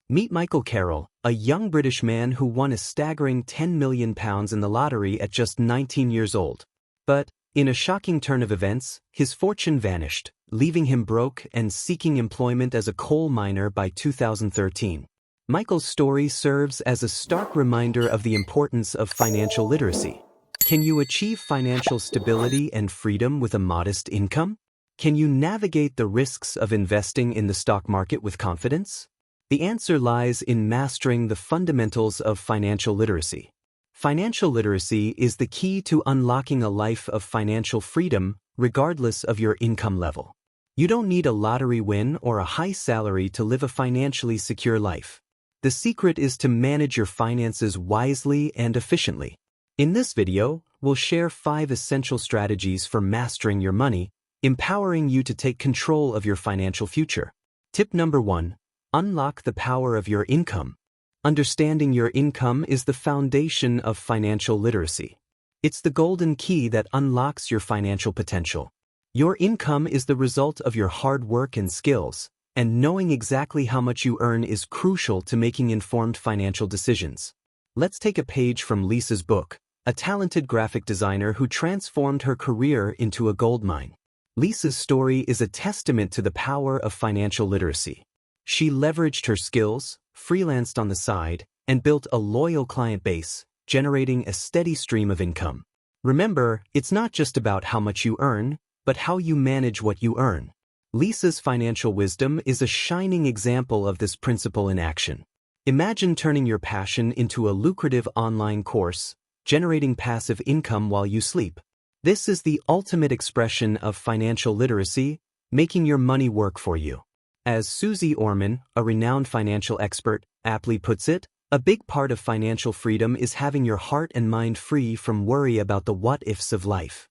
Meet Michael Carroll, a young British man who won a staggering £10 million in the lottery at just 19 years old. But, in a shocking turn of events, his fortune vanished, leaving him broke and seeking employment as a coal miner by 2013. Michael's story serves as a stark reminder of the importance of financial literacy. Can you achieve financial stability and freedom with a modest income? Can you navigate the risks of investing in the stock market with confidence? The answer lies in mastering the fundamentals of financial literacy. Financial literacy is the key to unlocking a life of financial freedom, regardless of your income level. You don't need a lottery win or a high salary to live a financially secure life. The secret is to manage your finances wisely and efficiently. In this video, we'll share 5 essential strategies for mastering your money, empowering you to take control of your financial future. Tip number 1. Unlock the power of your income. Understanding your income is the foundation of financial literacy. It's the golden key that unlocks your financial potential. Your income is the result of your hard work and skills, and knowing exactly how much you earn is crucial to making informed financial decisions. Let's take a page from Lisa's book, a talented graphic designer who transformed her career into a goldmine. Lisa's story is a testament to the power of financial literacy. She leveraged her skills, freelanced on the side, and built a loyal client base, generating a steady stream of income. Remember, it's not just about how much you earn, but how you manage what you earn. Lisa's financial wisdom is a shining example of this principle in action. Imagine turning your passion into a lucrative online course, generating passive income while you sleep. This is the ultimate expression of financial literacy, making your money work for you. As Susie Orman, a renowned financial expert, aptly puts it, a big part of financial freedom is having your heart and mind free from worry about the what-ifs of life.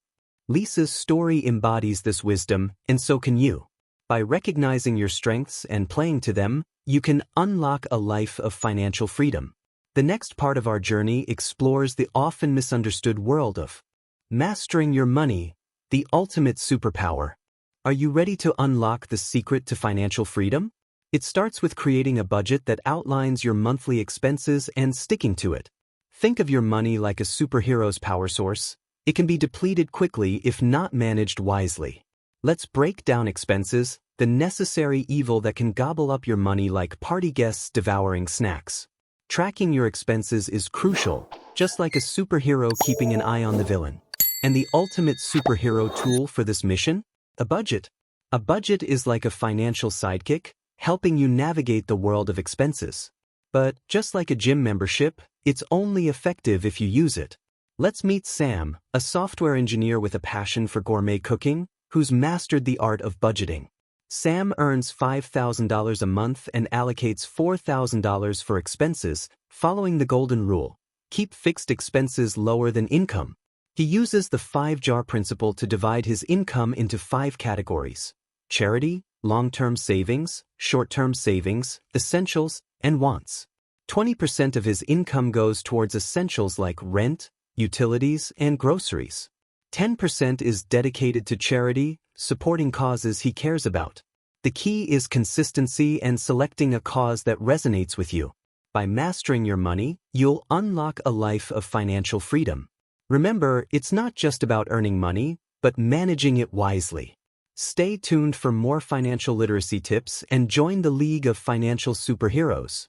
Lisa's story embodies this wisdom, and so can you. By recognizing your strengths and playing to them, you can unlock a life of financial freedom. The next part of our journey explores the often misunderstood world of mastering your money, the ultimate superpower. Are you ready to unlock the secret to financial freedom? It starts with creating a budget that outlines your monthly expenses and sticking to it. Think of your money like a superhero's power source. It can be depleted quickly if not managed wisely. Let's break down expenses, the necessary evil that can gobble up your money like party guests devouring snacks. Tracking your expenses is crucial, just like a superhero keeping an eye on the villain. And the ultimate superhero tool for this mission? A budget. A budget is like a financial sidekick, helping you navigate the world of expenses. But just like a gym membership, it's only effective if you use it. Let's meet Sam, a software engineer with a passion for gourmet cooking, who's mastered the art of budgeting. Sam earns $5,000 a month and allocates $4,000 for expenses, following the golden rule: keep fixed expenses lower than income. He uses the 5-jar principle to divide his income into 5 categories: charity, long-term savings, short-term savings, essentials, and wants. 20% of his income goes towards essentials like rent, utilities, and groceries. 10% is dedicated to charity, supporting causes he cares about. The key is consistency and selecting a cause that resonates with you. By mastering your money, you'll unlock a life of financial freedom. Remember, it's not just about earning money, but managing it wisely. Stay tuned for more financial literacy tips and join the League of Financial Superheroes.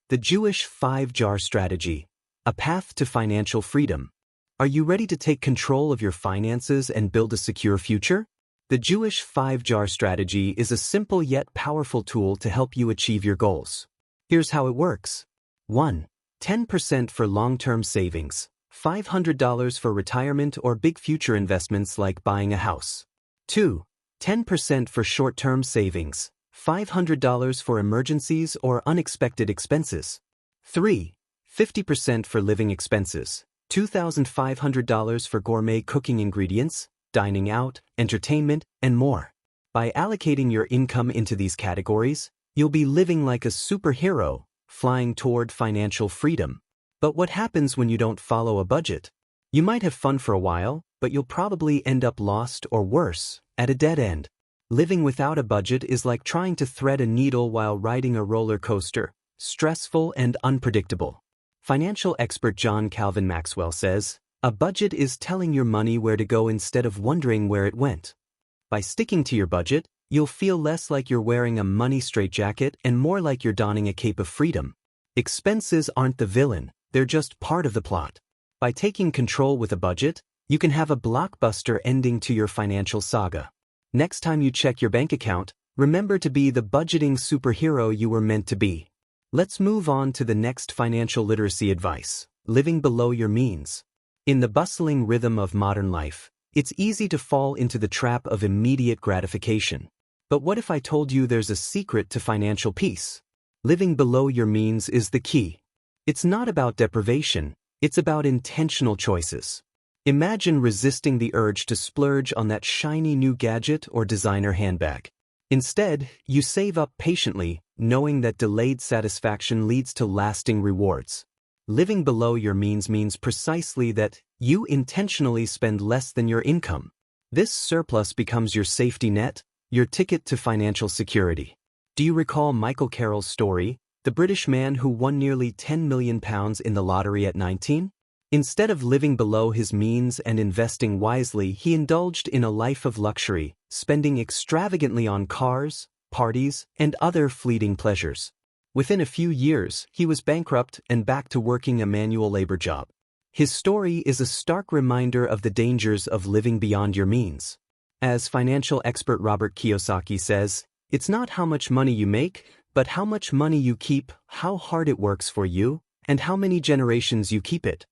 The Jewish 5-jar strategy: a path to financial freedom. Are you ready to take control of your finances and build a secure future? The Jewish 5-jar strategy is a simple yet powerful tool to help you achieve your goals. Here's how it works. 1. 10% for long-term savings. $500 for retirement or big future investments like buying a house. 2. 10% for short-term savings. $500 for emergencies or unexpected expenses. 3. 50% for living expenses. $2,500 for gourmet cooking ingredients, dining out, entertainment, and more. By allocating your income into these categories, you'll be living like a superhero, flying toward financial freedom. But what happens when you don't follow a budget? You might have fun for a while, but you'll probably end up lost or worse, at a dead end. Living without a budget is like trying to thread a needle while riding a roller coaster. stressful, and unpredictable. Financial expert John Calvin Maxwell says, "A budget is telling your money where to go instead of wondering where it went." By sticking to your budget, you'll feel less like you're wearing a money straitjacket and more like you're donning a cape of freedom. Expenses aren't the villain, they're just part of the plot. By taking control with a budget, you can have a blockbuster ending to your financial saga. Next time you check your bank account, remember to be the budgeting superhero you were meant to be. Let's move on to the next financial literacy advice: living below your means. In the bustling rhythm of modern life, it's easy to fall into the trap of immediate gratification. But what if I told you there's a secret to financial peace? Living below your means is the key. It's not about deprivation, it's about intentional choices. Imagine resisting the urge to splurge on that shiny new gadget or designer handbag. Instead, you save up patiently, knowing that delayed satisfaction leads to lasting rewards. Living below your means precisely that you intentionally spend less than your income. This surplus becomes your safety net, your ticket to financial security. Do you recall Michael Carroll's story, the British man who won nearly £10 million in the lottery at 19? Instead of living below his means and investing wisely, he indulged in a life of luxury, spending extravagantly on cars, parties, and other fleeting pleasures. Within a few years, he was bankrupt and back to working a manual labor job. His story is a stark reminder of the dangers of living beyond your means. As financial expert Robert Kiyosaki says, "It's not how much money you make, but how much money you keep, how hard it works for you, and how many generations you keep it."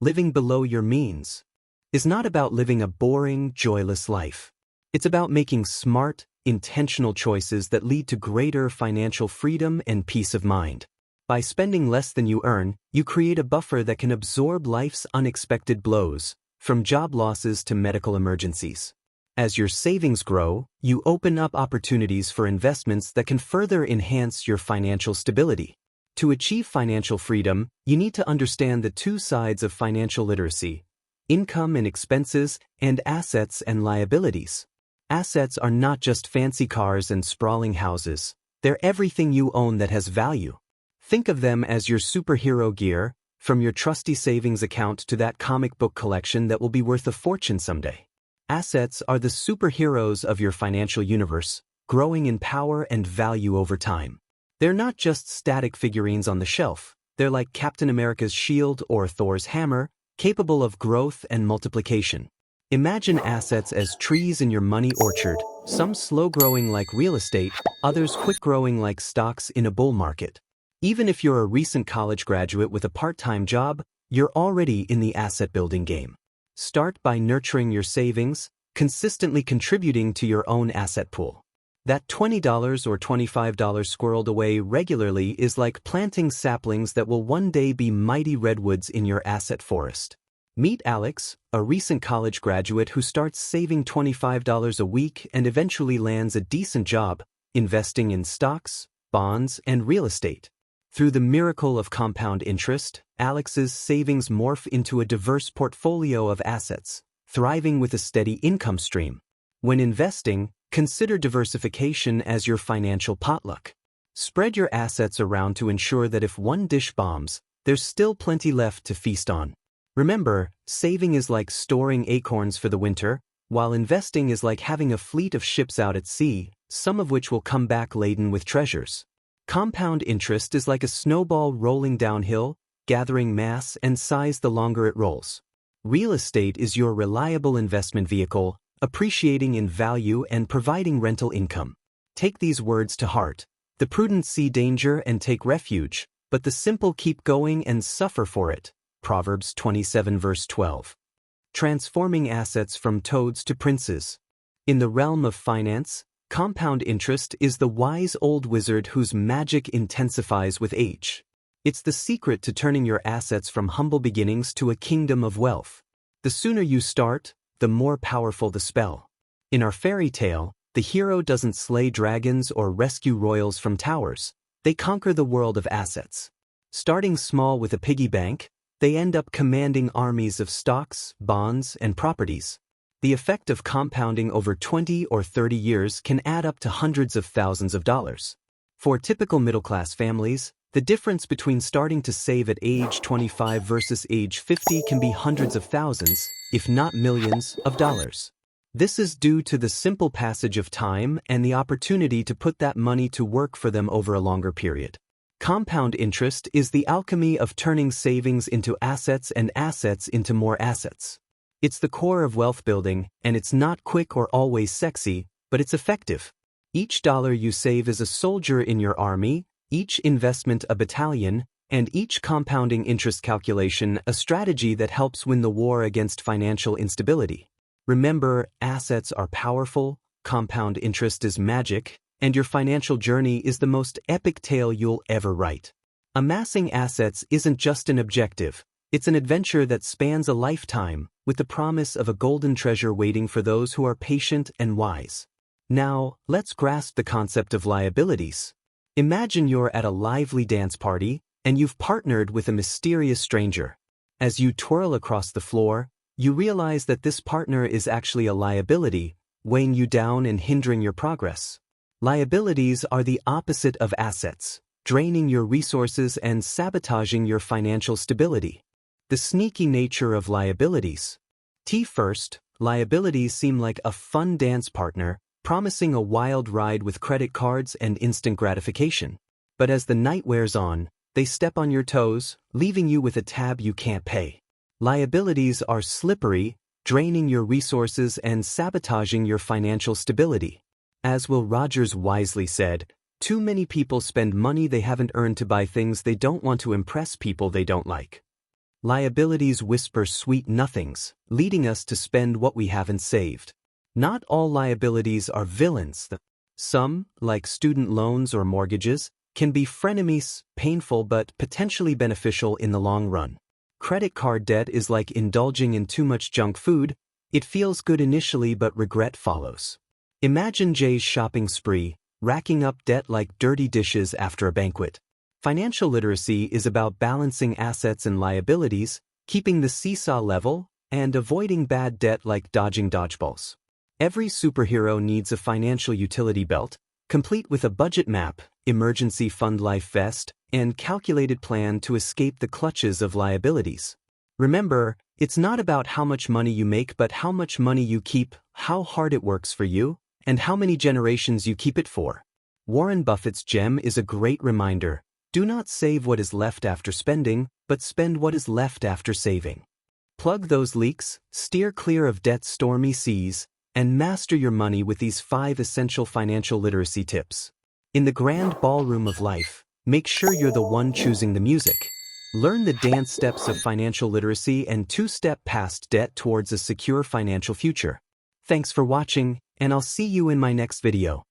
Living below your means is not about living a boring, joyless life. It's about making smart, intentional choices that lead to greater financial freedom and peace of mind. By spending less than you earn, you create a buffer that can absorb life's unexpected blows, from job losses to medical emergencies. As your savings grow, you open up opportunities for investments that can further enhance your financial stability. To achieve financial freedom, you need to understand the two sides of financial literacy: income and expenses, and assets and liabilities. Assets are not just fancy cars and sprawling houses. They're everything you own that has value. Think of them as your superhero gear, from your trusty savings account to that comic book collection that will be worth a fortune someday. Assets are the superheroes of your financial universe, growing in power and value over time. They're not just static figurines on the shelf. They're like Captain America's shield or Thor's hammer, capable of growth and multiplication. Imagine assets as trees in your money orchard, some slow-growing like real estate, others quick-growing like stocks in a bull market. Even if you're a recent college graduate with a part-time job, you're already in the asset-building game. Start by nurturing your savings, consistently contributing to your own asset pool. That $20 or $25 squirreled away regularly is like planting saplings that will one day be mighty redwoods in your asset forest. Meet Alex, a recent college graduate who starts saving $25 a week and eventually lands a decent job, investing in stocks, bonds, and real estate. Through the miracle of compound interest, Alex's savings morph into a diverse portfolio of assets, thriving with a steady income stream. When investing, consider diversification as your financial potluck. Spread your assets around to ensure that if one dish bombs, there's still plenty left to feast on. Remember, saving is like storing acorns for the winter, while investing is like having a fleet of ships out at sea, some of which will come back laden with treasures. Compound interest is like a snowball rolling downhill, gathering mass and size the longer it rolls. Real estate is your reliable investment vehicle, appreciating in value and providing rental income. Take these words to heart. The prudent see danger and take refuge, but the simple keep going and suffer for it. Proverbs 27 verse 12. Transforming assets from toads to princes. In the realm of finance, compound interest is the wise old wizard whose magic intensifies with age. It's the secret to turning your assets from humble beginnings to a kingdom of wealth. The sooner you start, the more powerful the spell. In our fairy tale, the hero doesn't slay dragons or rescue royals from towers. They conquer the world of assets. Starting small with a piggy bank, they end up commanding armies of stocks, bonds, and properties. The effect of compounding over 20 or 30 years can add up to hundreds of thousands of dollars. For typical middle-class families, The difference between starting to save at age 25 versus age 50 can be hundreds of thousands, if not millions, of dollars. This is due to the simple passage of time and the opportunity to put that money to work for them over a longer period. Compound interest is the alchemy of turning savings into assets and assets into more assets. It's the core of wealth building, and it's not quick or always sexy, but it's effective. Each dollar you save is a soldier in your army, each investment a battalion, and each compounding interest calculation a strategy that helps win the war against financial instability. Remember, assets are powerful, compound interest is magic, and your financial journey is the most epic tale you'll ever write. Amassing assets isn't just an objective, it's an adventure that spans a lifetime, with the promise of a golden treasure waiting for those who are patient and wise. Now, let's grasp the concept of liabilities. Imagine you're at a lively dance party, and you've partnered with a mysterious stranger. As you twirl across the floor, you realize that this partner is actually a liability, weighing you down and hindering your progress. Liabilities are the opposite of assets, draining your resources and sabotaging your financial stability. The sneaky nature of liabilities. First, liabilities seem like a fun dance partner, promising a wild ride with credit cards and instant gratification. But as the night wears on, they step on your toes, leaving you with a tab you can't pay. Liabilities are slippery, draining your resources and sabotaging your financial stability. As Will Rogers wisely said, too many people spend money they haven't earned to buy things they don't want to impress people they don't like. Liabilities whisper sweet nothings, leading us to spend what we haven't saved. Not all liabilities are villains. Some, like student loans or mortgages, can be frenemies, painful but potentially beneficial in the long run. Credit card debt is like indulging in too much junk food. It feels good initially but regret follows. Imagine Jay's shopping spree, racking up debt like dirty dishes after a banquet. Financial literacy is about balancing assets and liabilities, keeping the seesaw level, and avoiding bad debt like dodging dodgeballs. Every superhero needs a financial utility belt, complete with a budget map, emergency fund life vest, and calculated plan to escape the clutches of liabilities. Remember, it's not about how much money you make but how much money you keep, how hard it works for you, and how many generations you keep it for. Warren Buffett's gem is a great reminder: do not save what is left after spending, but spend what is left after saving. Plug those leaks, steer clear of debt's stormy seas, and master your money with these 5 essential financial literacy tips. In the grand ballroom of life, make sure you're the one choosing the music. Learn the dance steps of financial literacy and 2-step past debt towards a secure financial future. Thanks for watching, and I'll see you in my next video.